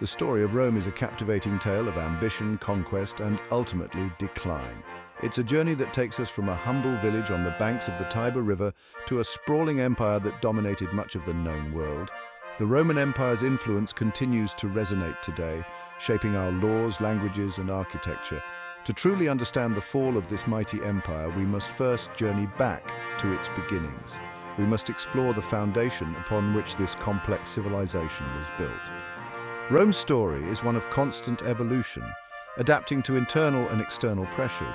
The story of Rome is a captivating tale of ambition, conquest, and ultimately decline. It's a journey that takes us from a humble village on the banks of the Tiber River to a sprawling empire that dominated much of the known world. The Roman Empire's influence continues to resonate today, shaping our laws, languages, and architecture. To truly understand the fall of this mighty empire, we must first journey back to its beginnings. We must explore the foundation upon which this complex civilization was built. Rome's story is one of constant evolution, adapting to internal and external pressures.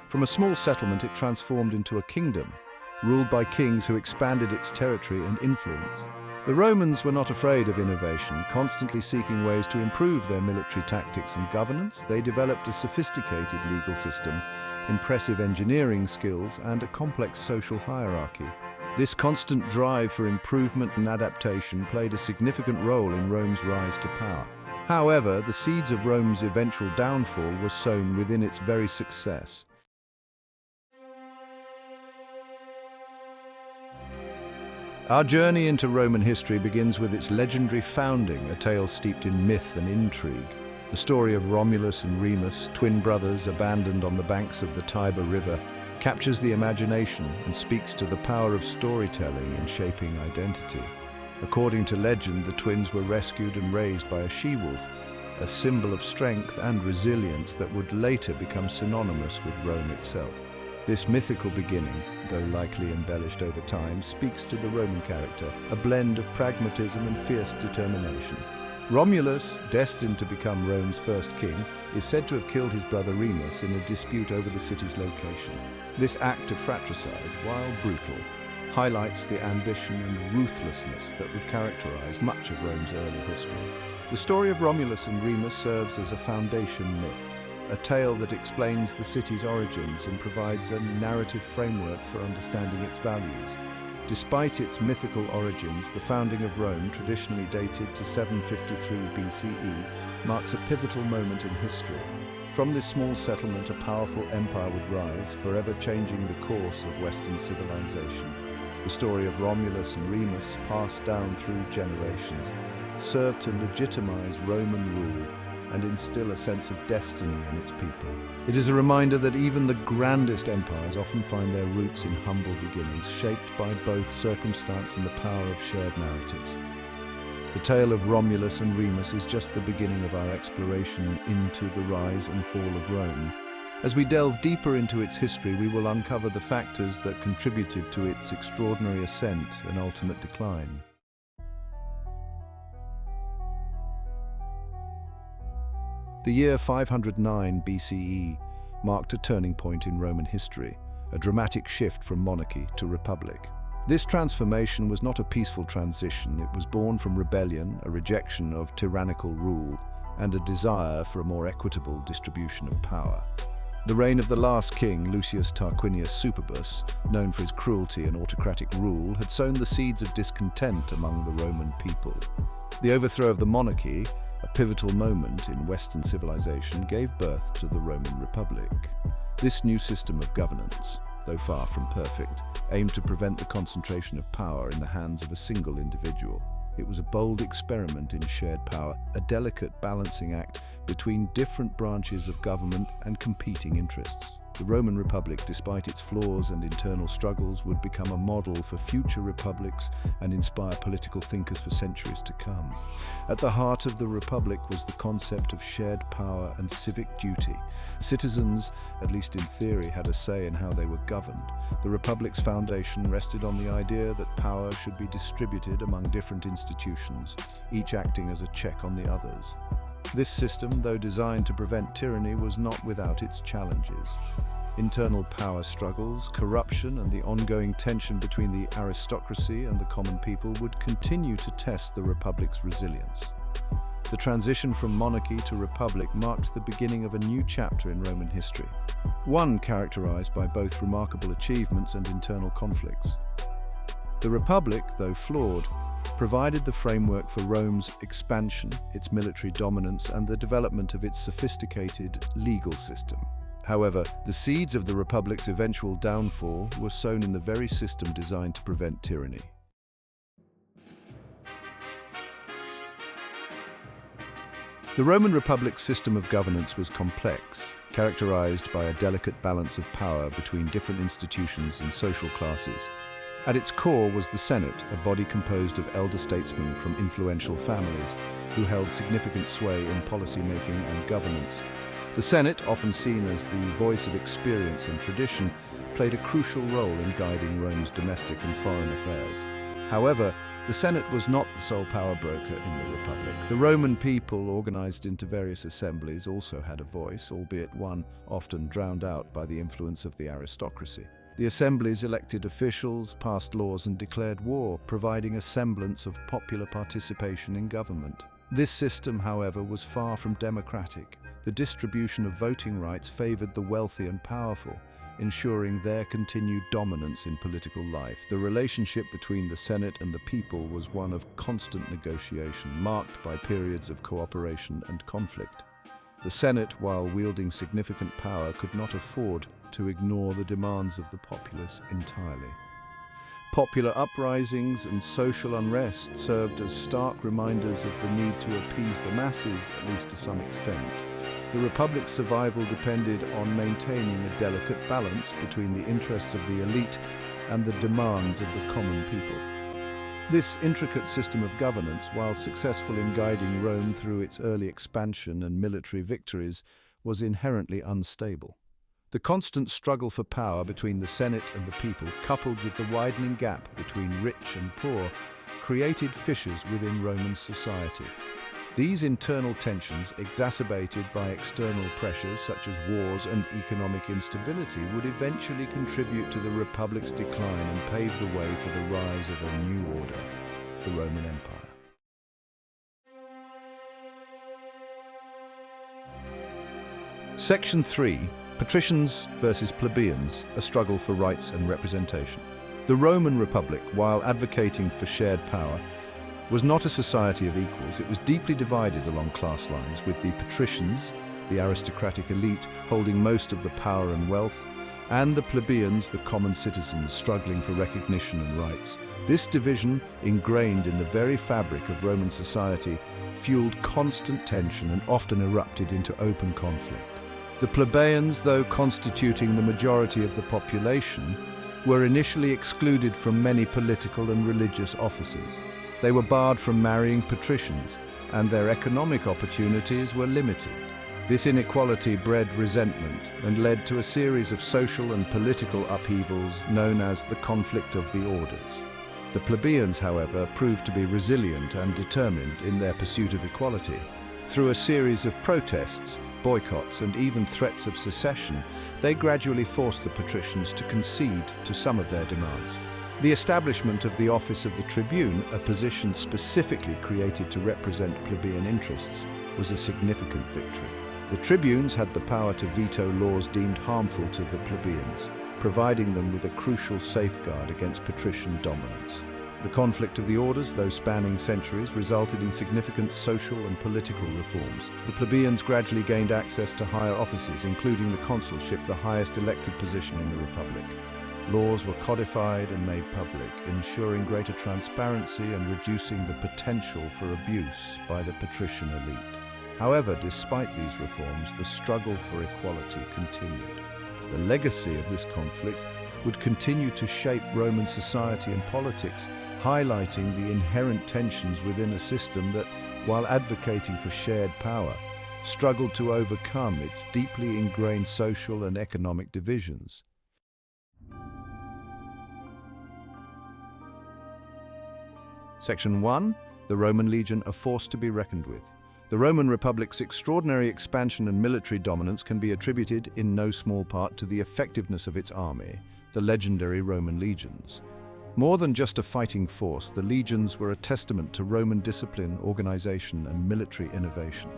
From a small settlement, it transformed into a kingdom, ruled by kings who expanded its territory and influence. The Romans were not afraid of innovation, constantly seeking ways to improve their military tactics and governance. They developed a sophisticated legal system, impressive engineering skills, and a complex social hierarchy. This constant drive for improvement and adaptation played a significant role in Rome's rise to power. However, the seeds of Rome's eventual downfall were sown within its very success. Our journey into Roman history begins with its legendary founding, a tale steeped in myth and intrigue. The story of Romulus and Remus, twin brothers abandoned on the banks of the Tiber River, captures the imagination and speaks to the power of storytelling in shaping identity. According to legend, the twins were rescued and raised by a she-wolf, a symbol of strength and resilience that would later become synonymous with Rome itself. This mythical beginning, though likely embellished over time, speaks to the Roman character, a blend of pragmatism and fierce determination. Romulus, destined to become Rome's first king, is said to have killed his brother Remus in a dispute over the city's location. This act of fratricide, while brutal, highlights the ambition and ruthlessness that would characterize much of Rome's early history. The story of Romulus and Remus serves as a foundation myth, a tale that explains the city's origins and provides a narrative framework for understanding its values. Despite its mythical origins, the founding of Rome, traditionally dated to 753 BCE, marks a pivotal moment in history. From this small settlement, a powerful empire would rise, forever changing the course of Western civilization. The story of Romulus and Remus, passed down through generations, served to legitimize Roman rule and instill a sense of destiny in its people. It is a reminder that even the grandest empires often find their roots in humble beginnings, shaped by both circumstance and the power of shared narratives. The tale of Romulus and Remus is just the beginning of our exploration into the rise and fall of Rome. As we delve deeper into its history, we will uncover the factors that contributed to its extraordinary ascent and ultimate decline. The year 509 BCE marked a turning point in Roman history, a dramatic shift from monarchy to republic. This transformation was not a peaceful transition. It was born from rebellion, a rejection of tyrannical rule, and a desire for a more equitable distribution of power. The reign of the last king, Lucius Tarquinius Superbus, known for his cruelty and autocratic rule, had sown the seeds of discontent among the Roman people. The overthrow of the monarchy, a pivotal moment in Western civilization, gave birth to the Roman Republic. This new system of governance, though far from perfect, aimed to prevent the concentration of power in the hands of a single individual. It was a bold experiment in shared power, a delicate balancing act between different branches of government and competing interests. The Roman Republic, despite its flaws and internal struggles, would become a model for future republics and inspire political thinkers for centuries to come. At the heart of the Republic was the concept of shared power and civic duty. Citizens, at least in theory, had a say in how they were governed. The Republic's foundation rested on the idea that power should be distributed among different institutions, each acting as a check on the others. This system, though designed to prevent tyranny, was not without its challenges. Internal power struggles, corruption, and the ongoing tension between the aristocracy and the common people would continue to test the Republic's resilience. The transition from monarchy to republic marked the beginning of a new chapter in Roman history, one characterized by both remarkable achievements and internal conflicts. The Republic, though flawed, provided the framework for Rome's expansion, its military dominance, and the development of its sophisticated legal system. However, the seeds of the Republic's eventual downfall were sown in the very system designed to prevent tyranny. The Roman Republic's system of governance was complex, characterized by a delicate balance of power between different institutions and social classes. At its core was the Senate, a body composed of elder statesmen from influential families who held significant sway in policy-making and governance. The Senate, often seen as the voice of experience and tradition, played a crucial role in guiding Rome's domestic and foreign affairs. However, the Senate was not the sole power broker in the Republic. The Roman people, organized into various assemblies, also had a voice, albeit one often drowned out by the influence of the aristocracy. The assemblies elected officials, passed laws and declared war, providing a semblance of popular participation in government. This system, however, was far from democratic. The distribution of voting rights favored the wealthy and powerful, ensuring their continued dominance in political life. The relationship between the Senate and the people was one of constant negotiation, marked by periods of cooperation and conflict. The Senate, while wielding significant power, could not afford to ignore the demands of the populace entirely. Popular uprisings and social unrest served as stark reminders of the need to appease the masses, at least to some extent. The Republic's survival depended on maintaining a delicate balance between the interests of the elite and the demands of the common people. This intricate system of governance, while successful in guiding Rome through its early expansion and military victories, was inherently unstable. The constant struggle for power between the Senate and the people, coupled with the widening gap between rich and poor, created fissures within Roman society. These internal tensions, exacerbated by external pressures such as wars and economic instability, would eventually contribute to the Republic's decline and pave the way for the rise of a new order, the Roman Empire. Section 3. Patricians versus plebeians, a struggle for rights and representation. The Roman Republic, while advocating for shared power, was not a society of equals. It was deeply divided along class lines, with the patricians, the aristocratic elite, holding most of the power and wealth, and the plebeians, the common citizens, struggling for recognition and rights. This division, ingrained in the very fabric of Roman society, fueled constant tension and often erupted into open conflict. The plebeians, though constituting the majority of the population, were initially excluded from many political and religious offices. They were barred from marrying patricians, and their economic opportunities were limited. This inequality bred resentment and led to a series of social and political upheavals known as the conflict of the orders. The plebeians, however, proved to be resilient and determined in their pursuit of equality. Through a series of protests, boycotts, and even threats of secession, they gradually forced the patricians to concede to some of their demands. The establishment of the office of the tribune, a position specifically created to represent plebeian interests, was a significant victory. The tribunes had the power to veto laws deemed harmful to the plebeians, providing them with a crucial safeguard against patrician dominance. The conflict of the orders, though spanning centuries, resulted in significant social and political reforms. The plebeians gradually gained access to higher offices, including the consulship, the highest elected position in the Republic. Laws were codified and made public, ensuring greater transparency and reducing the potential for abuse by the patrician elite. However, despite these reforms, the struggle for equality continued. The legacy of this conflict would continue to shape Roman society and politics, highlighting the inherent tensions within a system that, while advocating for shared power, struggled to overcome its deeply ingrained social and economic divisions. Section 1. The Roman legion, a force to be reckoned with. The Roman Republic's extraordinary expansion and military dominance can be attributed in no small part to the effectiveness of its army, the legendary Roman legions. More than just a fighting force, the legions were a testament to Roman discipline, organization, and military innovation.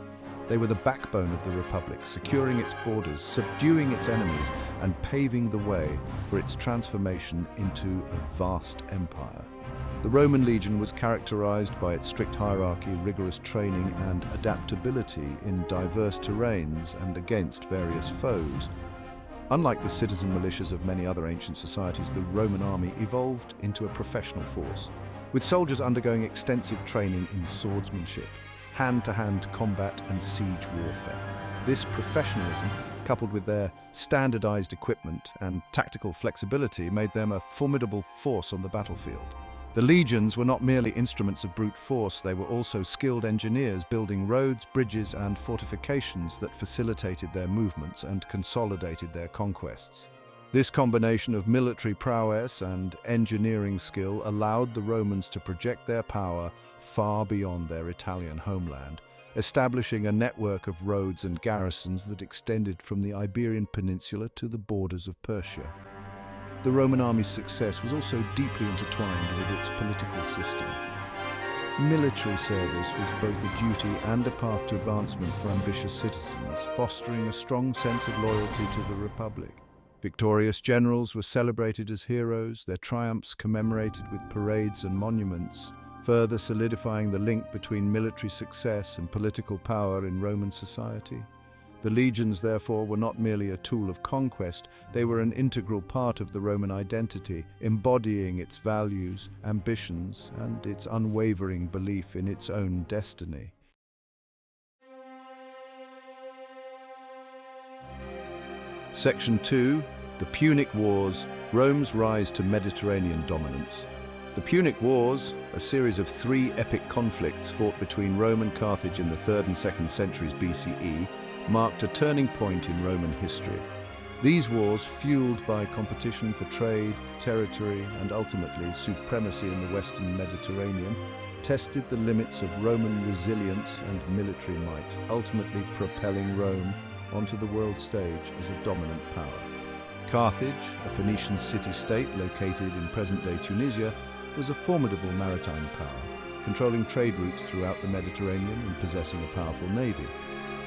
They were the backbone of the Republic, securing its borders, subduing its enemies, and paving the way for its transformation into a vast empire. The Roman legion was characterized by its strict hierarchy, rigorous training, and adaptability in diverse terrains and against various foes. Unlike the citizen militias of many other ancient societies, the Roman army evolved into a professional force, with soldiers undergoing extensive training in swordsmanship, hand-to-hand combat and siege warfare. This professionalism, coupled with their standardized equipment and tactical flexibility, made them a formidable force on the battlefield. The legions were not merely instruments of brute force, they were also skilled engineers building roads, bridges, and fortifications that facilitated their movements and consolidated their conquests. This combination of military prowess and engineering skill allowed the Romans to project their power far beyond their Italian homeland, establishing a network of roads and garrisons that extended from the Iberian Peninsula to the borders of Persia. The Roman army's success was also deeply intertwined with its political system. Military service was both a duty and a path to advancement for ambitious citizens, fostering a strong sense of loyalty to the Republic. Victorious generals were celebrated as heroes, their triumphs commemorated with parades and monuments, further solidifying the link between military success and political power in Roman society. The legions, therefore, were not merely a tool of conquest, they were an integral part of the Roman identity, embodying its values, ambitions, and its unwavering belief in its own destiny. Section 2. The Punic Wars, Rome's rise to Mediterranean dominance. The Punic Wars, a series of 3 epic conflicts fought between Rome and Carthage in the 3rd and 2nd centuries BCE, marked a turning point in Roman history. These wars, fueled by competition for trade, territory, and ultimately supremacy in the Western Mediterranean, tested the limits of Roman resilience and military might, ultimately propelling Rome onto the world stage as a dominant power. Carthage, a Phoenician city-state located in present-day Tunisia, was a formidable maritime power, controlling trade routes throughout the Mediterranean and possessing a powerful navy.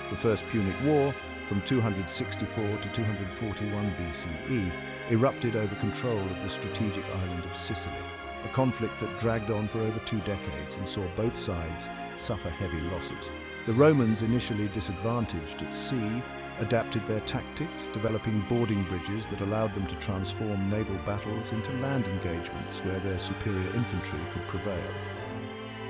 The First Punic War, from 264 to 241 BCE, erupted over control of the strategic island of Sicily, a conflict that dragged on for over 2 decades and saw both sides suffer heavy losses. The Romans, initially disadvantaged at sea, adapted their tactics, developing boarding bridges that allowed them to transform naval battles into land engagements where their superior infantry could prevail.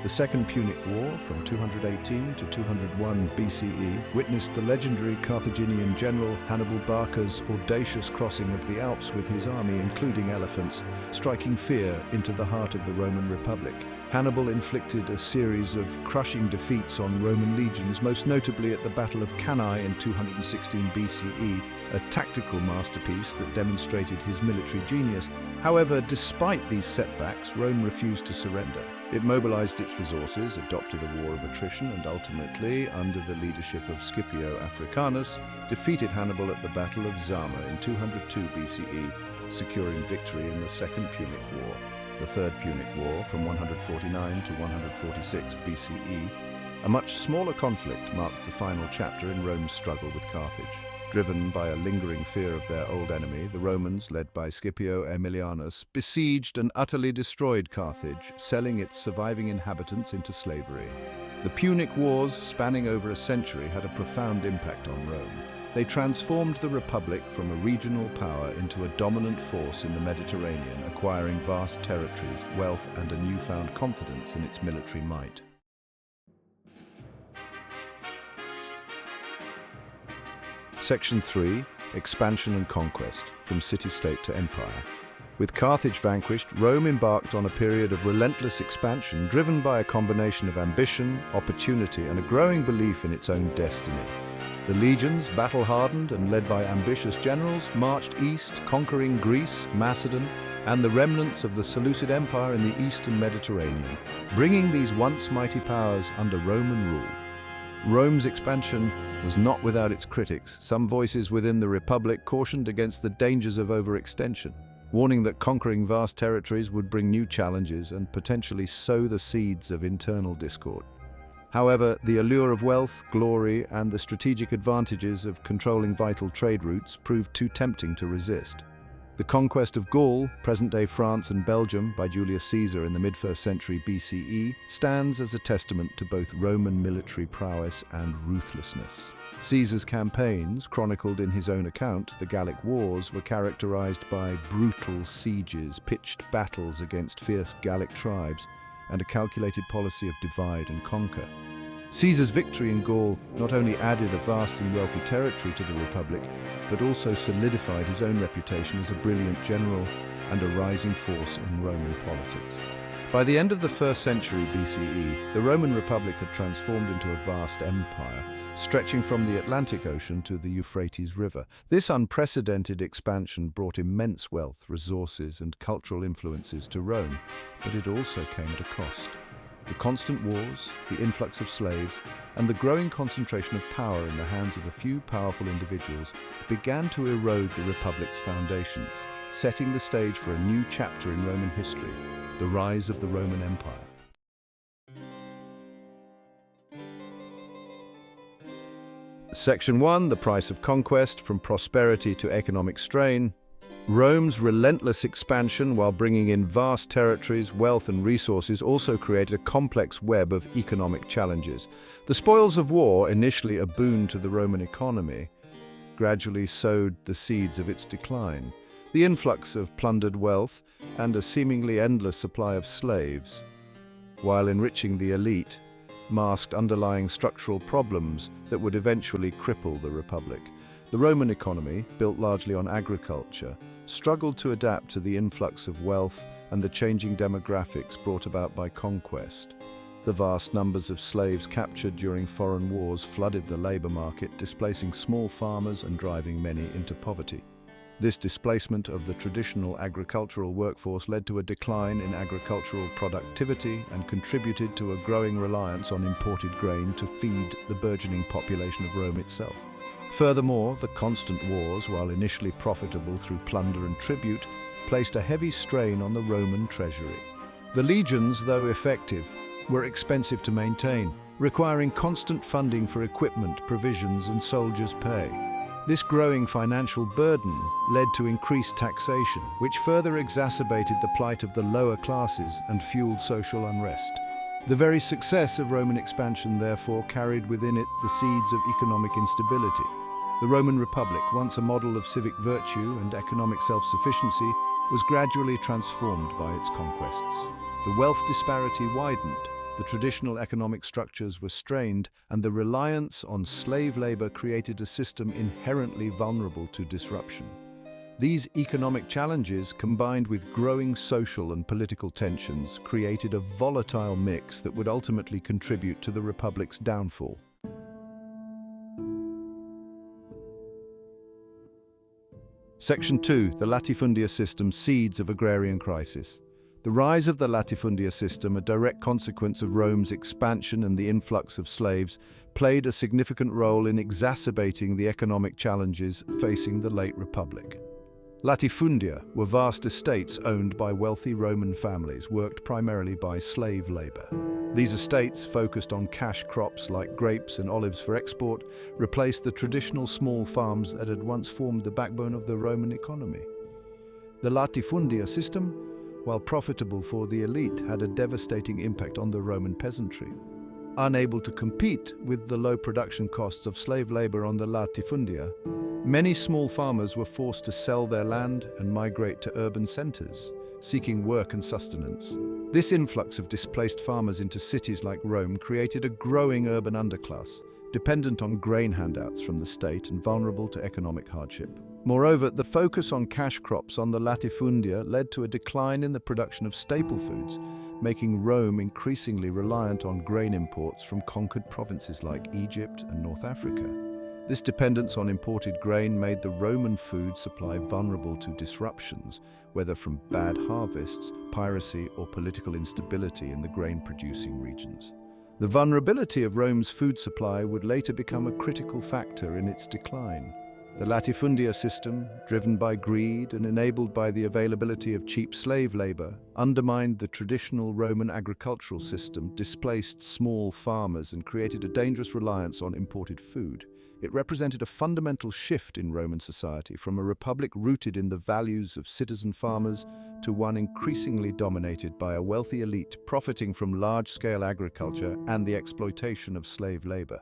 The Second Punic War, from 218 to 201 BCE, witnessed the legendary Carthaginian general Hannibal Barca's audacious crossing of the Alps with his army, including elephants, striking fear into the heart of the Roman Republic. Hannibal inflicted a series of crushing defeats on Roman legions, most notably at the Battle of Cannae in 216 BCE, a tactical masterpiece that demonstrated his military genius. However, despite these setbacks, Rome refused to surrender. It mobilized its resources, adopted a war of attrition, and ultimately, under the leadership of Scipio Africanus, defeated Hannibal at the Battle of Zama in 202 BCE, securing victory in the Second Punic War. The Third Punic War, from 149 to 146 BCE, a much smaller conflict, marked the final chapter in Rome's struggle with Carthage. Driven by a lingering fear of their old enemy, the Romans, led by Scipio Aemilianus, besieged and utterly destroyed Carthage, selling its surviving inhabitants into slavery. The Punic Wars, spanning over a century, had a profound impact on Rome. They transformed the Republic from a regional power into a dominant force in the Mediterranean, acquiring vast territories, wealth, and a newfound confidence in its military might. Section 3. Expansion and Conquest, from city-state to empire. With Carthage vanquished, Rome embarked on a period of relentless expansion driven by a combination of ambition, opportunity, and a growing belief in its own destiny. The legions, battle-hardened and led by ambitious generals, marched east, conquering Greece, Macedon, and the remnants of the Seleucid Empire in the eastern Mediterranean, bringing these once mighty powers under Roman rule. Rome's expansion was not without its critics. Some voices within the Republic cautioned against the dangers of overextension, warning that conquering vast territories would bring new challenges and potentially sow the seeds of internal discord. However, the allure of wealth, glory, and the strategic advantages of controlling vital trade routes proved too tempting to resist. The conquest of Gaul, present-day France and Belgium, by Julius Caesar in the mid-1st century BCE, stands as a testament to both Roman military prowess and ruthlessness. Caesar's campaigns, chronicled in his own account, the Gallic Wars, were characterized by brutal sieges, pitched battles against fierce Gallic tribes, and a calculated policy of divide and conquer. Caesar's victory in Gaul not only added a vast and wealthy territory to the Republic, but also solidified his own reputation as a brilliant general and a rising force in Roman politics. By the end of the 1st century BCE, the Roman Republic had transformed into a vast empire, stretching from the Atlantic Ocean to the Euphrates River. This unprecedented expansion brought immense wealth, resources, and cultural influences to Rome, but it also came at a cost. The constant wars, the influx of slaves, and the growing concentration of power in the hands of a few powerful individuals began to erode the Republic's foundations, setting the stage for a new chapter in Roman history, the rise of the Roman Empire. Section 1, the price of conquest, from prosperity to economic strain. Rome's relentless expansion, while bringing in vast territories, wealth and resources, also created a complex web of economic challenges. The spoils of war, initially a boon to the Roman economy, gradually sowed the seeds of its decline. The influx of plundered wealth and a seemingly endless supply of slaves, while enriching the elite, masked underlying structural problems that would eventually cripple the Republic. The Roman economy, built largely on agriculture, struggled to adapt to the influx of wealth and the changing demographics brought about by conquest. The vast numbers of slaves captured during foreign wars flooded the labor market, displacing small farmers and driving many into poverty. This displacement of the traditional agricultural workforce led to a decline in agricultural productivity and contributed to a growing reliance on imported grain to feed the burgeoning population of Rome itself. Furthermore, the constant wars, while initially profitable through plunder and tribute, placed a heavy strain on the Roman treasury. The legions, though effective, were expensive to maintain, requiring constant funding for equipment, provisions, and soldiers' pay. This growing financial burden led to increased taxation, which further exacerbated the plight of the lower classes and fueled social unrest. The very success of Roman expansion, therefore, carried within it the seeds of economic instability. The Roman Republic, once a model of civic virtue and economic self-sufficiency, was gradually transformed by its conquests. The wealth disparity widened, the traditional economic structures were strained, and the reliance on slave labor created a system inherently vulnerable to disruption. These economic challenges, combined with growing social and political tensions, created a volatile mix that would ultimately contribute to the Republic's downfall. Section 2, the latifundia system, seeds of agrarian crisis. The rise of the latifundia system, a direct consequence of Rome's expansion and the influx of slaves, played a significant role in exacerbating the economic challenges facing the late Republic. Latifundia were vast estates owned by wealthy Roman families, worked primarily by slave labor. These estates, focused on cash crops like grapes and olives for export, replaced the traditional small farms that had once formed the backbone of the Roman economy. The latifundia system, while profitable for the elite, had a devastating impact on the Roman peasantry. Unable to compete with the low production costs of slave labor on the latifundia, many small farmers were forced to sell their land and migrate to urban centers, seeking work and sustenance. This influx of displaced farmers into cities like Rome created a growing urban underclass, dependent on grain handouts from the state and vulnerable to economic hardship. Moreover, the focus on cash crops on the latifundia led to a decline in the production of staple foods, making Rome increasingly reliant on grain imports from conquered provinces like Egypt and North Africa. This dependence on imported grain made the Roman food supply vulnerable to disruptions, whether from bad harvests, piracy, or political instability in the grain-producing regions. The vulnerability of Rome's food supply would later become a critical factor in its decline. The latifundia system, driven by greed and enabled by the availability of cheap slave labor, undermined the traditional Roman agricultural system, displaced small farmers, and created a dangerous reliance on imported food. It represented a fundamental shift in Roman society, from a republic rooted in the values of citizen farmers to one increasingly dominated by a wealthy elite profiting from large-scale agriculture and the exploitation of slave labor.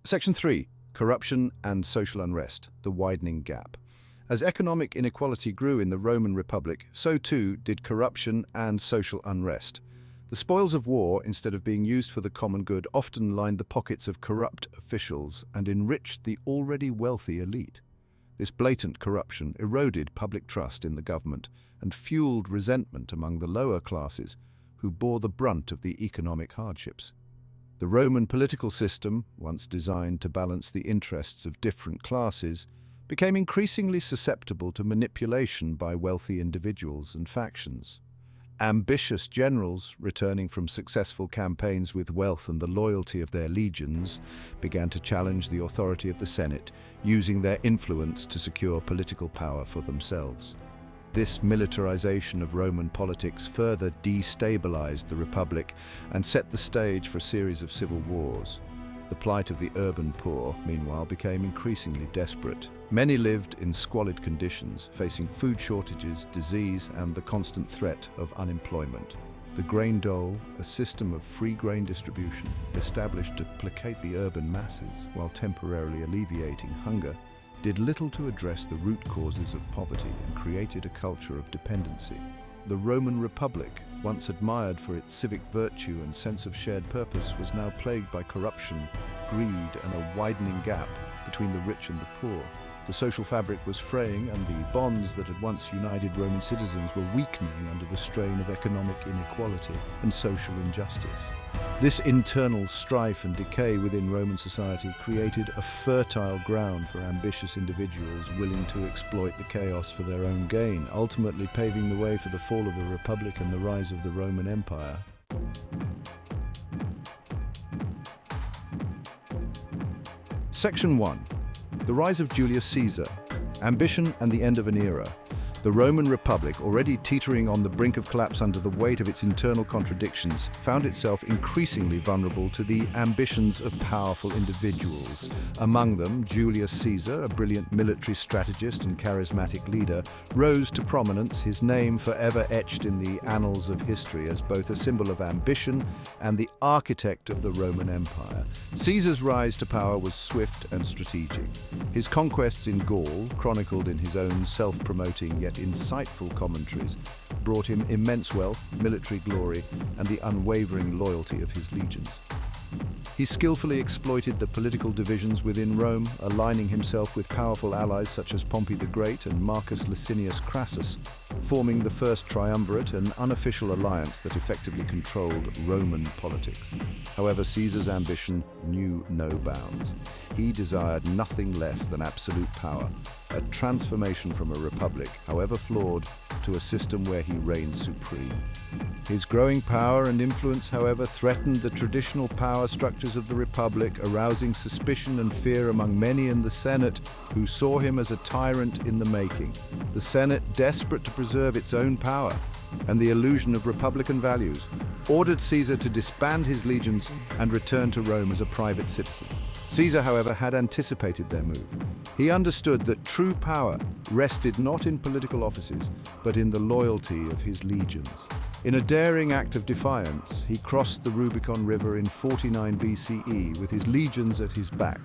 Section 3. Corruption and social unrest, the widening gap. As economic inequality grew in the Roman Republic, so too did corruption and social unrest. The spoils of war, instead of being used for the common good, often lined the pockets of corrupt officials and enriched the already wealthy elite. This blatant corruption eroded public trust in the government and fueled resentment among the lower classes, who bore the brunt of the economic hardships. The Roman political system, once designed to balance the interests of different classes, became increasingly susceptible to manipulation by wealthy individuals and factions. Ambitious generals, returning from successful campaigns with wealth and the loyalty of their legions, began to challenge the authority of the Senate, using their influence to secure political power for themselves. This militarization of Roman politics further destabilized the Republic and set the stage for a series of civil wars. The plight of the urban poor, meanwhile, became increasingly desperate. Many lived in squalid conditions, facing food shortages, disease, and the constant threat of unemployment. The grain dole, a system of free grain distribution, established to placate the urban masses while temporarily alleviating hunger, did little to address the root causes of poverty and created a culture of dependency. The Roman Republic, once admired for its civic virtue and sense of shared purpose, was now plagued by corruption, greed, and a widening gap between the rich and the poor. The social fabric was fraying, and the bonds that had once united Roman citizens were weakening under the strain of economic inequality and social injustice. This internal strife and decay within Roman society created a fertile ground for ambitious individuals willing to exploit the chaos for their own gain, ultimately paving the way for the fall of the Republic and the rise of the Roman Empire. Section 1. The rise of Julius Caesar, ambition and the end of an era. The Roman Republic, already teetering on the brink of collapse under the weight of its internal contradictions, found itself increasingly vulnerable to the ambitions of powerful individuals. Among them, Julius Caesar, a brilliant military strategist and charismatic leader, rose to prominence, his name forever etched in the annals of history as both a symbol of ambition and the architect of the Roman Empire. Caesar's rise to power was swift and strategic. His conquests in Gaul, chronicled in his own self-promoting yet insightful commentaries, brought him immense wealth, military glory, and the unwavering loyalty of his legions. He skillfully exploited the political divisions within Rome, aligning himself with powerful allies such as Pompey the Great and Marcus Licinius Crassus, forming the First Triumvirate, an unofficial alliance that effectively controlled Roman politics. However, Caesar's ambition knew no bounds. He desired nothing less than absolute power, a transformation from a republic, however flawed, to a system where he reigned supreme. His growing power and influence, however, threatened the traditional power structures of the Republic, arousing suspicion and fear among many in the Senate, who saw him as a tyrant in the making. The Senate, desperate to preserve its own power and the illusion of republican values, ordered Caesar to disband his legions and return to Rome as a private citizen. Caesar, however, had anticipated their move. He understood that true power rested not in political offices, but in the loyalty of his legions. In a daring act of defiance, he crossed the Rubicon River in 49 BCE with his legions at his back,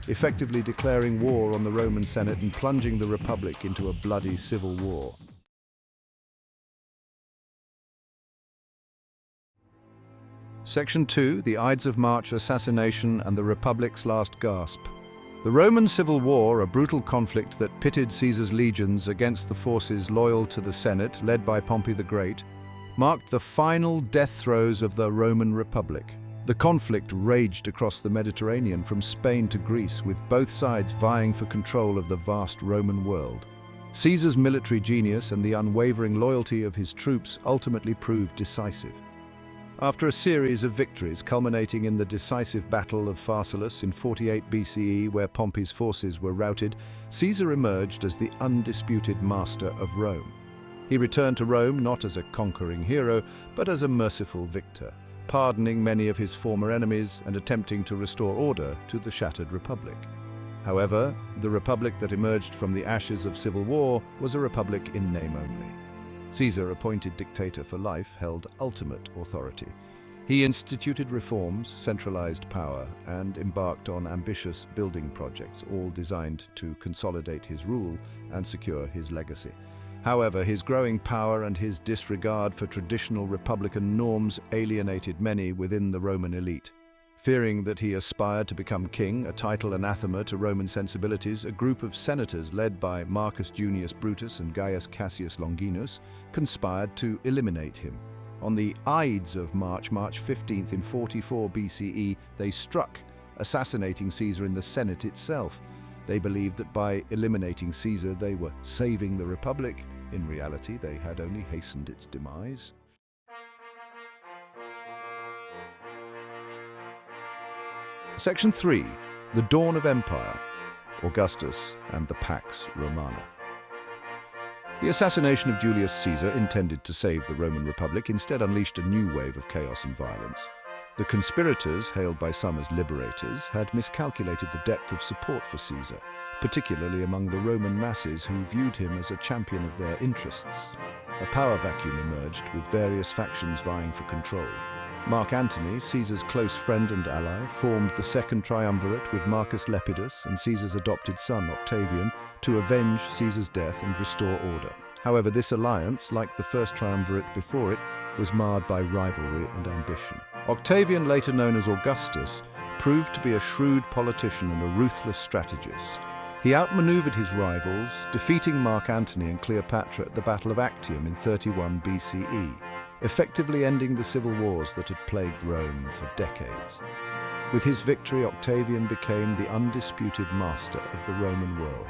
effectively declaring war on the Roman Senate and plunging the Republic into a bloody civil war. Section 2, the Ides of March, Assassination, and the Republic's Last Gasp. The Roman Civil War, a brutal conflict that pitted Caesar's legions against the forces loyal to the Senate, led by Pompey the Great, marked the final death throes of the Roman Republic. The conflict raged across the Mediterranean from Spain to Greece, with both sides vying for control of the vast Roman world. Caesar's military genius and the unwavering loyalty of his troops ultimately proved decisive. After a series of victories, culminating in the decisive Battle of Pharsalus in 48 BCE, where Pompey's forces were routed, Caesar emerged as the undisputed master of Rome. He returned to Rome not as a conquering hero, but as a merciful victor, pardoning many of his former enemies and attempting to restore order to the shattered republic. However, the republic that emerged from the ashes of civil war was a republic in name only. Caesar, appointed dictator for life, held ultimate authority. He instituted reforms, centralized power, and embarked on ambitious building projects, all designed to consolidate his rule and secure his legacy. However, his growing power and his disregard for traditional republican norms alienated many within the Roman elite. Fearing that he aspired to become king, a title anathema to Roman sensibilities, a group of senators led by Marcus Junius Brutus and Gaius Cassius Longinus conspired to eliminate him. On the Ides of March 15th in 44 BCE, they struck, assassinating Caesar in the Senate itself. They believed that by eliminating Caesar, they were saving the Republic. In reality, they had only hastened its demise. Section 3. The Dawn of Empire, Augustus and the Pax Romana. The assassination of Julius Caesar, intended to save the Roman Republic, instead unleashed a new wave of chaos and violence. The conspirators, hailed by some as liberators, had miscalculated the depth of support for Caesar, particularly among the Roman masses who viewed him as a champion of their interests. A power vacuum emerged, with various factions vying for control. Mark Antony, Caesar's close friend and ally, formed the Second Triumvirate with Marcus Lepidus and Caesar's adopted son Octavian to avenge Caesar's death and restore order. However, this alliance, like the First Triumvirate before it, was marred by rivalry and ambition. Octavian, later known as Augustus, proved to be a shrewd politician and a ruthless strategist. He outmaneuvered his rivals, defeating Mark Antony and Cleopatra at the Battle of Actium in 31 BCE, effectively ending the civil wars that had plagued Rome for decades. With his victory, Octavian became the undisputed master of the Roman world.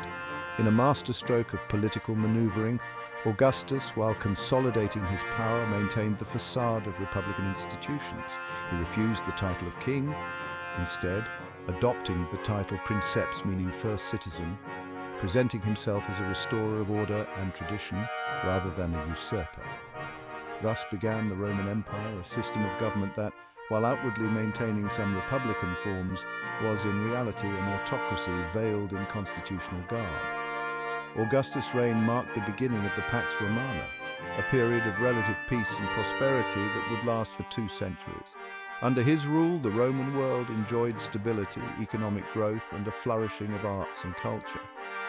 In a masterstroke of political maneuvering, Augustus, while consolidating his power, maintained the facade of republican institutions. He refused the title of king, instead adopting the title princeps, meaning first citizen, presenting himself as a restorer of order and tradition rather than a usurper. Thus began the Roman Empire, a system of government that, while outwardly maintaining some republican forms, was in reality an autocracy veiled in constitutional garb. Augustus' reign marked the beginning of the Pax Romana, a period of relative peace and prosperity that would last for 2 centuries. Under his rule, the Roman world enjoyed stability, economic growth, and a flourishing of arts and culture.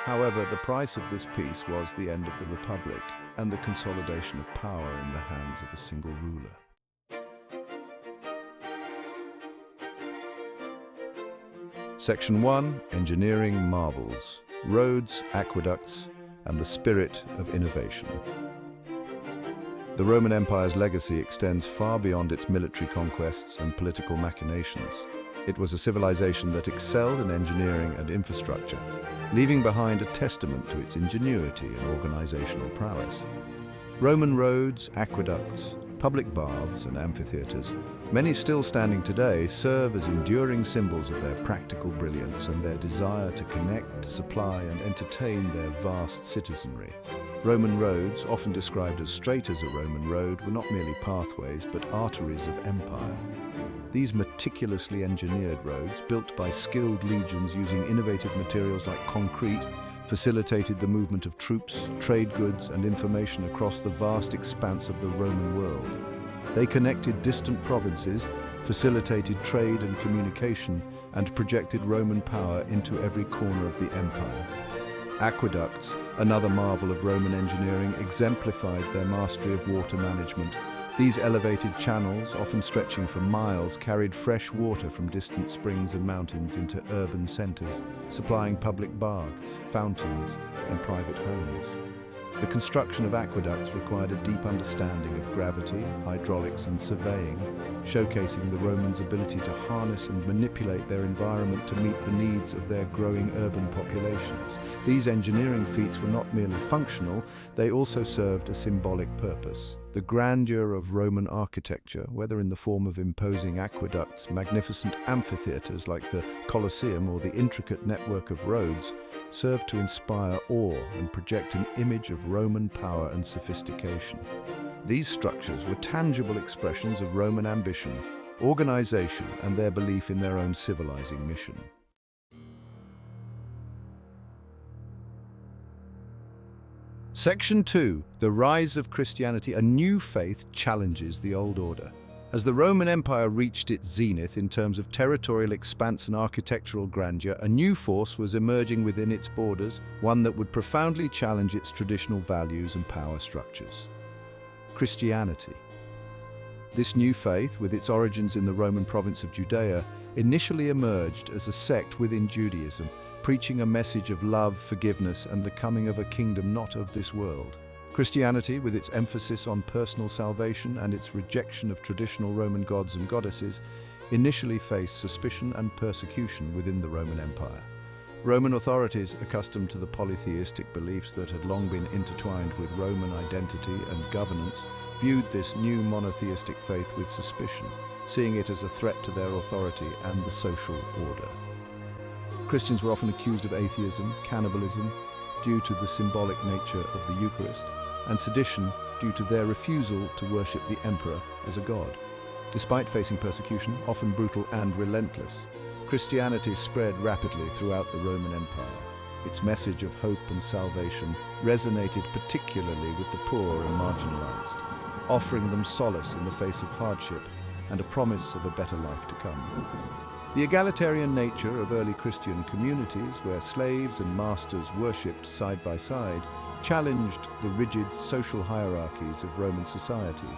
However, the price of this peace was the end of the Republic and the consolidation of power in the hands of a single ruler. Section 1. Engineering Marvels, Roads, Aqueducts, and the Spirit of Innovation. The Roman Empire's legacy extends far beyond its military conquests and political machinations. It was a civilization that excelled in engineering and infrastructure, leaving behind a testament to its ingenuity and organizational prowess. Roman roads, aqueducts, public baths, and amphitheaters, many still standing today, serve as enduring symbols of their practical brilliance and their desire to connect, supply, and entertain their vast citizenry. Roman roads, often described as straight as a Roman road, were not merely pathways, but arteries of empire. These meticulously engineered roads, built by skilled legions using innovative materials like concrete, facilitated the movement of troops, trade goods, and information across the vast expanse of the Roman world. They connected distant provinces, facilitated trade and communication, and projected Roman power into every corner of the empire. Aqueducts, another marvel of Roman engineering, exemplified their mastery of water management. These elevated channels, often stretching for miles, carried fresh water from distant springs and mountains into urban centers, supplying public baths, fountains, and private homes. The construction of aqueducts required a deep understanding of gravity, hydraulics, and surveying, showcasing the Romans' ability to harness and manipulate their environment to meet the needs of their growing urban populations. These engineering feats were not merely functional, they also served a symbolic purpose. The grandeur of Roman architecture, whether in the form of imposing aqueducts, magnificent amphitheaters like the Colosseum, or the intricate network of roads, served to inspire awe and project an image of Roman power and sophistication. These structures were tangible expressions of Roman ambition, organization, and their belief in their own civilizing mission. Section 2. The Rise of Christianity. A new faith challenges the old order. As the Roman Empire reached its zenith in terms of territorial expanse and architectural grandeur, a new force was emerging within its borders, one that would profoundly challenge its traditional values and power structures: Christianity. This new faith, with its origins in the Roman province of Judea, initially emerged as a sect within Judaism, preaching a message of love, forgiveness, and the coming of a kingdom not of this world. Christianity, with its emphasis on personal salvation and its rejection of traditional Roman gods and goddesses, initially faced suspicion and persecution within the Roman Empire. Roman authorities, accustomed to the polytheistic beliefs that had long been intertwined with Roman identity and governance, viewed this new monotheistic faith with suspicion, seeing it as a threat to their authority and the social order. Christians were often accused of atheism, cannibalism, due to the symbolic nature of the Eucharist, and sedition due to their refusal to worship the emperor as a god. Despite facing persecution, often brutal and relentless, Christianity spread rapidly throughout the Roman Empire. Its message of hope and salvation resonated particularly with the poor and marginalized, offering them solace in the face of hardship and a promise of a better life to come. The egalitarian nature of early Christian communities, where slaves and masters worshipped side by side, challenged the rigid social hierarchies of Roman society.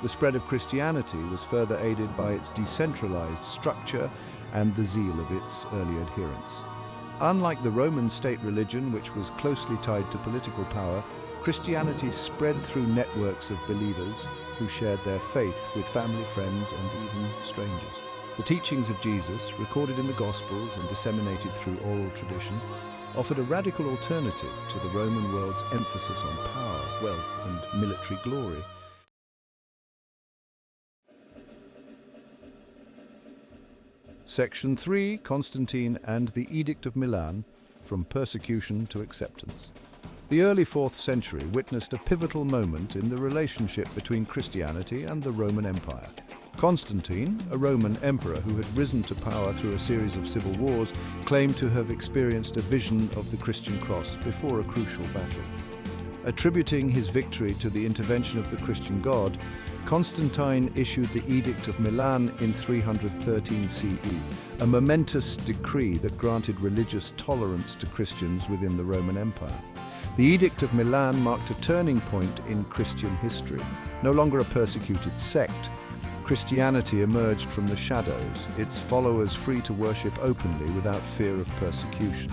The spread of Christianity was further aided by its decentralized structure and the zeal of its early adherents. Unlike the Roman state religion, which was closely tied to political power, Christianity spread through networks of believers who shared their faith with family, friends, and even strangers. The teachings of Jesus, recorded in the Gospels and disseminated through oral tradition, offered a radical alternative to the Roman world's emphasis on power, wealth, and military glory. Section 3, Constantine and the Edict of Milan, from persecution to acceptance. The early 4th century witnessed a pivotal moment in the relationship between Christianity and the Roman Empire. Constantine, a Roman emperor who had risen to power through a series of civil wars, claimed to have experienced a vision of the Christian cross before a crucial battle. Attributing his victory to the intervention of the Christian God, Constantine issued the Edict of Milan in 313 CE, a momentous decree that granted religious tolerance to Christians within the Roman Empire. The Edict of Milan marked a turning point in Christian history. No longer a persecuted sect, Christianity emerged from the shadows, its followers free to worship openly without fear of persecution.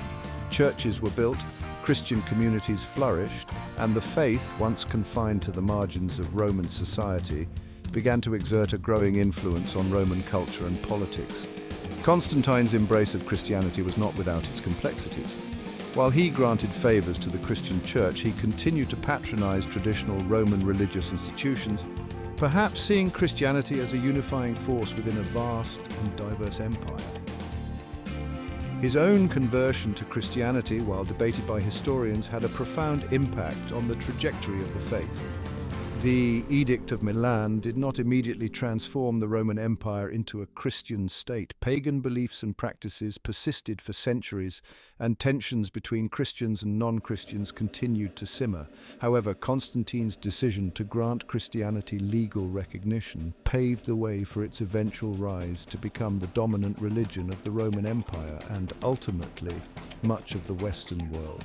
Churches were built, Christian communities flourished, and the faith, once confined to the margins of Roman society, began to exert a growing influence on Roman culture and politics. Constantine's embrace of Christianity was not without its complexities. While he granted favors to the Christian Church, he continued to patronize traditional Roman religious institutions, perhaps seeing Christianity as a unifying force within a vast and diverse empire. His own conversion to Christianity, while debated by historians, had a profound impact on the trajectory of the faith. The Edict of Milan did not immediately transform the Roman Empire into a Christian state. Pagan beliefs and practices persisted for centuries, and tensions between Christians and non-Christians continued to simmer. However, Constantine's decision to grant Christianity legal recognition paved the way for its eventual rise to become the dominant religion of the Roman Empire and, ultimately, much of the Western world.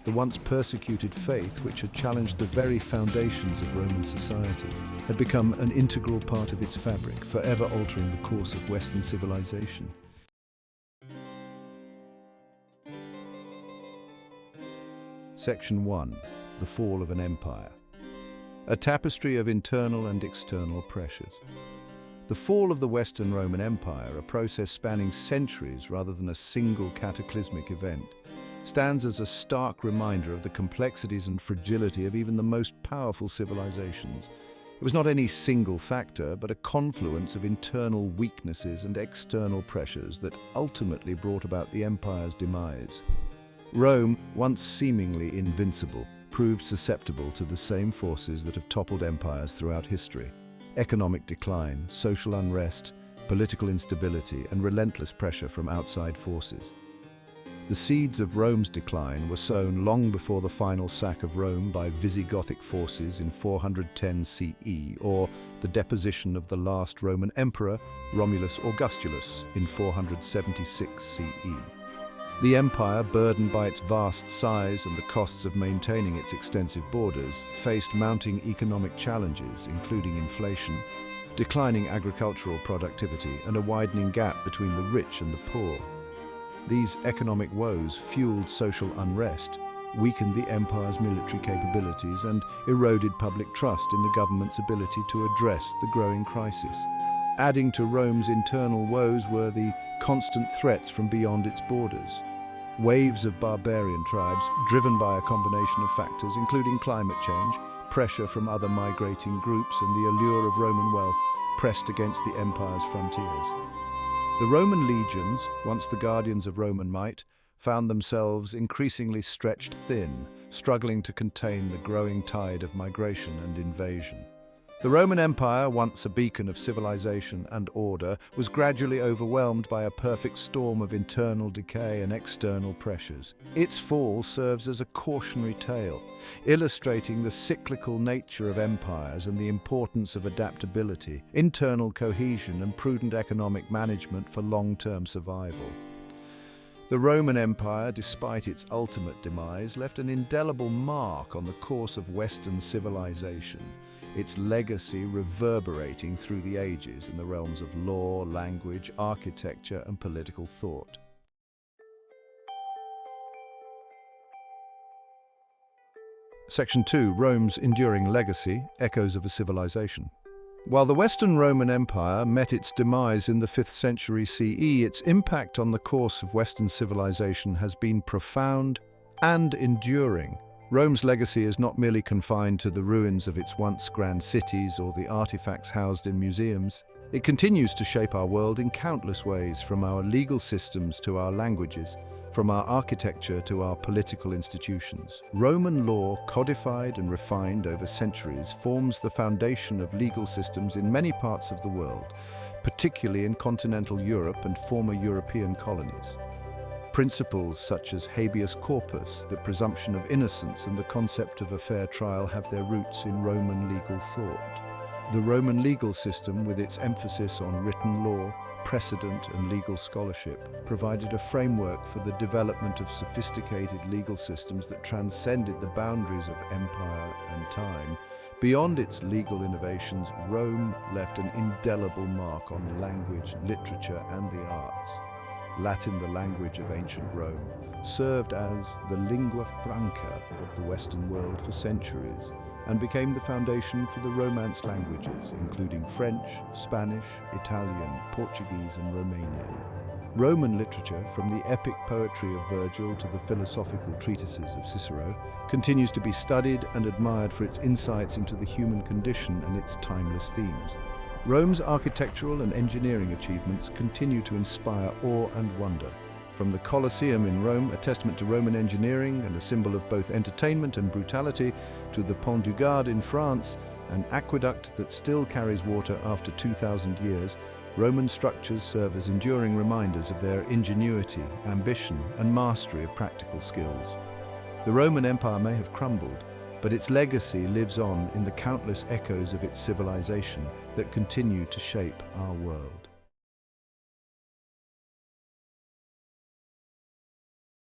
The once persecuted faith, which had challenged the very foundations of Roman society, had become an integral part of its fabric, forever altering the course of Western civilization. Section 1. The Fall of an Empire. A tapestry of internal and external pressures. The fall of the Western Roman Empire, a process spanning centuries rather than a single cataclysmic event, stands as a stark reminder of the complexities and fragility of even the most powerful civilizations. It was not any single factor, but a confluence of internal weaknesses and external pressures that ultimately brought about the empire's demise. Rome, once seemingly invincible, proved susceptible to the same forces that have toppled empires throughout history: economic decline, social unrest, political instability, and relentless pressure from outside forces. The seeds of Rome's decline were sown long before the final sack of Rome by Visigothic forces in 410 CE, or the deposition of the last Roman emperor, Romulus Augustus, in 476 CE. The empire, burdened by its vast size and the costs of maintaining its extensive borders, faced mounting economic challenges, including inflation, declining agricultural productivity, and a widening gap between the rich and the poor. These economic woes fueled social unrest, weakened the empire's military capabilities, and eroded public trust in the government's ability to address the growing crisis. Adding to Rome's internal woes were the constant threats from beyond its borders. Waves of barbarian tribes, driven by a combination of factors including climate change, pressure from other migrating groups, and the allure of Roman wealth, pressed against the empire's frontiers. The Roman legions, once the guardians of Roman might, found themselves increasingly stretched thin, struggling to contain the growing tide of migration and invasion. The Roman Empire, once a beacon of civilization and order, was gradually overwhelmed by a perfect storm of internal decay and external pressures. Its fall serves as a cautionary tale, illustrating the cyclical nature of empires and the importance of adaptability, internal cohesion, and prudent economic management for long-term survival. The Roman Empire, despite its ultimate demise, left an indelible mark on the course of Western civilization, its legacy reverberating through the ages in the realms of law, language, architecture, and political thought. Section 2. Rome's enduring legacy, echoes of a civilization. While the Western Roman Empire met its demise in the 5th century CE, its impact on the course of Western civilization has been profound and enduring. Rome's legacy is not merely confined to the ruins of its once grand cities or the artifacts housed in museums. It continues to shape our world in countless ways, from our legal systems to our languages, from our architecture to our political institutions. Roman law, codified and refined over centuries, forms the foundation of legal systems in many parts of the world, particularly in continental Europe and former European colonies. Principles such as habeas corpus, the presumption of innocence, and the concept of a fair trial have their roots in Roman legal thought. The Roman legal system, with its emphasis on written law, precedent, and legal scholarship, provided a framework for the development of sophisticated legal systems that transcended the boundaries of empire and time. Beyond its legal innovations, Rome left an indelible mark on language, literature, and the arts. Latin, the language of ancient Rome, served as the lingua franca of the Western world for centuries and became the foundation for the Romance languages, including French, Spanish, Italian, Portuguese, and Romanian. Roman literature, from the epic poetry of Virgil to the philosophical treatises of Cicero, continues to be studied and admired for its insights into the human condition and its timeless themes. Rome's architectural and engineering achievements continue to inspire awe and wonder. From the Colosseum in Rome, a testament to Roman engineering and a symbol of both entertainment and brutality, to the Pont du Gard in France, an aqueduct that still carries water after 2,000 years, Roman structures serve as enduring reminders of their ingenuity, ambition, and mastery of practical skills. The Roman Empire may have crumbled, but its legacy lives on in the countless echoes of its civilization that continue to shape our world.